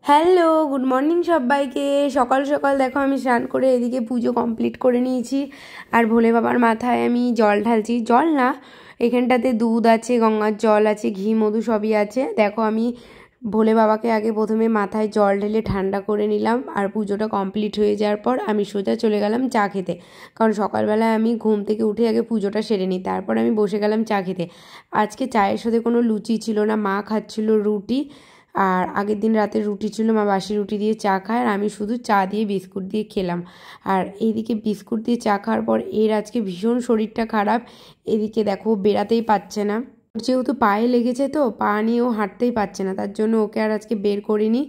Hello, good morning সবাইকে। সকাল সকাল দেখো আমি স্নান করে এদিকে পুজো কমপ্লিট করে নিয়েছি। আর ভোলে বাবার মাথায় আমি জল ঢালছি। জল না, এখানটাতে দুধ আছে, গঙ্গার জল আছে, ঘি মধু সবই আছে। দেখো আমি ভোলে বাবাকে আগে প্রথমে মাথায় জল ঢেলে ঠান্ডা করে নিলাম। আর পুজোটা কমপ্লিট হয়ে যাওয়ার পর আমি সোজা চলে গেলাম চা খেতে। কারণ সকালবেলায় আমি ঘুম থেকে উঠে আগে পুজোটা সেরে নিই, তারপর আমি বসে গেলাম চা খেতে। আজকে চায়ের সাথে কোনো লুচি ছিল না, মা খাচ্ছিল রুটি। আর আগের দিন রাতে রুটি ছিল, মা বাসি রুটি দিয়ে চা খায়, আর আমি শুধু চা দিয়ে বিস্কুট দিয়ে খেলাম। আর এইদিকে বিস্কুট দিয়ে চা খাওয়ার পর এর আজকে ভীষণ শরীরটা খারাপ। এদিকে দেখো বেরাতেই পাচ্ছে না, যেহেতু পায়ে লেগেছে তো পা নিয়ে ও হাঁটতেই পারছে না, তার জন্য ওকে আর আজকে বের করিনি।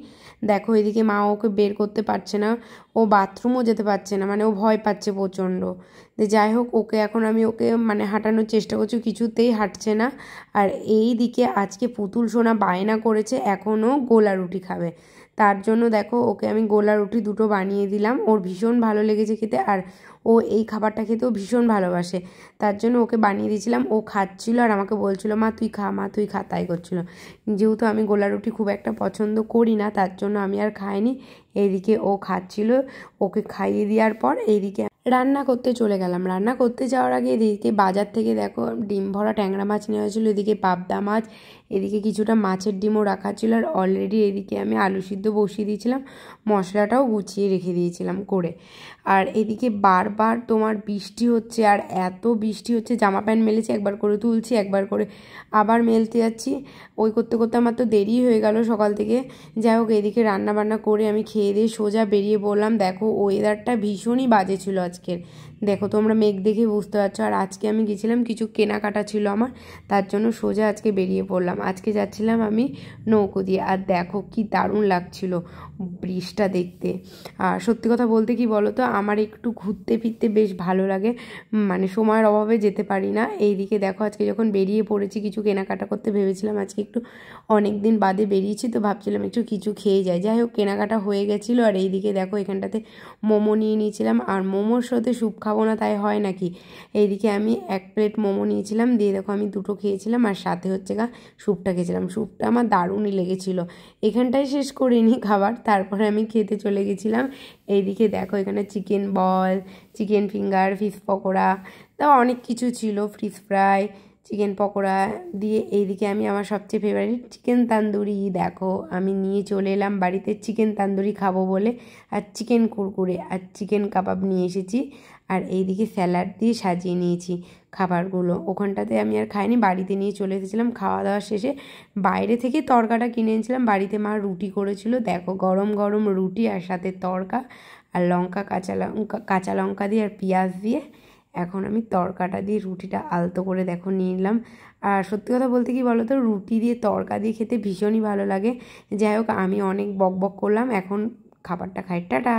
দেখো এদিকে মা ওকে বের করতে পারছে না, ও বাথরুমও যেতে পারছে না, মানে ও ভয় পাচ্ছে প্রচণ্ড। যাই হোক ওকে এখন আমি ওকে মানে হাঁটানোর চেষ্টা করছি, কিছুতেই হাঁটছে না। আর এই দিকে আজকে পুতুল সোনা বায়না করেছে এখনও গোলা রুটি খাবে, তার জন্য দেখো ওকে আমি গোলা রুটি দুটো বানিয়ে দিলাম। ওর ভীষণ ভালো লেগেছে খেতে, আর ও এই খাবারটা খেতেও ভীষণ ভালোবাসে, তার জন্য ওকে বানিয়ে দিয়েছিলাম। ও খাচ্ছিল আর আমাকে বলছিল মা তুই খা, মা তুই খা, তাই করছিল। যেহেতু আমি গোলা রুটি খুব একটা পছন্দ করি না, তার জন্য আমি আর খাইনি। এইদিকে ও খাচ্ছিল, ওকে খাইয়ে দেওয়ার পর এইদিকে রান্না করতে চলে গেলাম। রান্না করতে যাওয়ার আগে এদিকে বাজার থেকে দেখো ডিম ভরা ট্যাংরা মাছ নেওয়া হয়েছিলো, এদিকে পাবদা মাছ, এদিকে কিছুটা মাছের ডিমও রাখা ছিল। আর অলরেডি এদিকে আমি আলু সিদ্ধ বসিয়ে দিয়েছিলাম, মশলাটাও গুছিয়ে রেখে দিয়েছিলাম করে। আর এদিকে বারবার তোমার বৃষ্টি হচ্ছে, আর এত বৃষ্টি হচ্ছে, জামা প্যান্ট মেলেছি, একবার করে তুলছি, একবার করে আবার মেলতে যাচ্ছি। ওই করতে করতে আমার তো দেরি হয়ে গেল সকাল থেকে। যাই হোক এদিকে রান্না বান্না করে আমি খেয়ে দিয়ে সোজা বেরিয়ে পড়লাম। দেখো ওয়েদারটা ভীষণই বাজে ছিল আজকের, দেখো তোমরা মেঘ দেখে বুঝতে পারছো। আর আজকে আমি গেছিলাম, কিছু কেনাকাটা ছিল আমার, তার জন্য সোজা আজকে বেরিয়ে পড়লাম। আজকে যাচ্ছিলাম আমি নৌকো দিয়ে। আর দেখো কি দারুণ লাগছিল ব্রিজটা দেখতে। আর সত্যি কথা বলতে কি বলো তো, আমার একটু ঘুরতে ফিরতে বেশ ভালো লাগে, মানে সময়ের অভাবে যেতে পারি না। এইদিকে দেখো আজকে যখন বেরিয়ে পড়েছি, কিছু কেনাকাটা করতে ভেবেছিলাম আজকে একটু অনেক দিন বাদে বেরিয়েছি, তো ভাবছিলাম একটু কিছু খেয়ে যাই। যাই হোক কেনাকাটা হয়ে গেছিলো। আর এইদিকে দেখো এখানটাতে মোমো নিয়ে নিয়েছিলাম, আর মোমোর সাথে স্যুপ খাবো না তাই হয় নাকি। এইদিকে আমি 1 প্লেট মোমো নিয়েছিলাম, দিয়ে দেখো আমি 2টো খেয়েছিলাম, আর সাথে হচ্ছে স্যুপটা খেয়েছিলাম। স্যুপটা আমার দারুণই লেগেছিলো। এখানটায় শেষ করিনি খাবার, তারপরে আমি খেতে চলে গেছিলাম। এইদিকে দেখো এখানে চিকেন বল, চিকেন ফিঙ্গার, ফিশ পকোড়া, তাও অনেক কিছু ছিল, ফিশ ফ্রাই, চিকেন পকোড়া দিয়ে এইদিকে আমি আমার সবচেয়ে ফেভারিট চিকেন তান্দুরি দেখো আমি নিয়ে চলে এলাম বাড়িতে চিকেন তান্দুরি খাবো বলে। আর চিকেন কুরকুরে আর চিকেন কাবাব নিয়ে এসেছি। আর এইদিকে স্যালাড দিয়ে সাজিয়ে নিয়েছি খাবারগুলো। ওখানটাতে আমি আর খাইনি, বাড়িতে নিয়ে চলে এসেছিলাম। খাওয়া দাওয়া শেষে বাইরে থেকে তড়কাটা কিনে এনেছিলাম, বাড়িতে মা রুটি করেছিল। দেখো গরম গরম রুটি আর সাথে তড়কা, আর লঙ্কা, কাঁচা লঙ্কা দিয়ে আর পেঁয়াজ দিয়ে এখন আমি তড়কাটা দিয়ে রুটিটা আলতো করে দেখো নিয়ে নিলাম। আর সত্যি কথা বলতে কি বলো তো, রুটি দিয়ে তড়কা দিয়ে খেতে ভীষণই ভালো লাগে। যাই হোক আমি অনেক বক বক করলাম, এখন খাবারটা খাই, টাটা।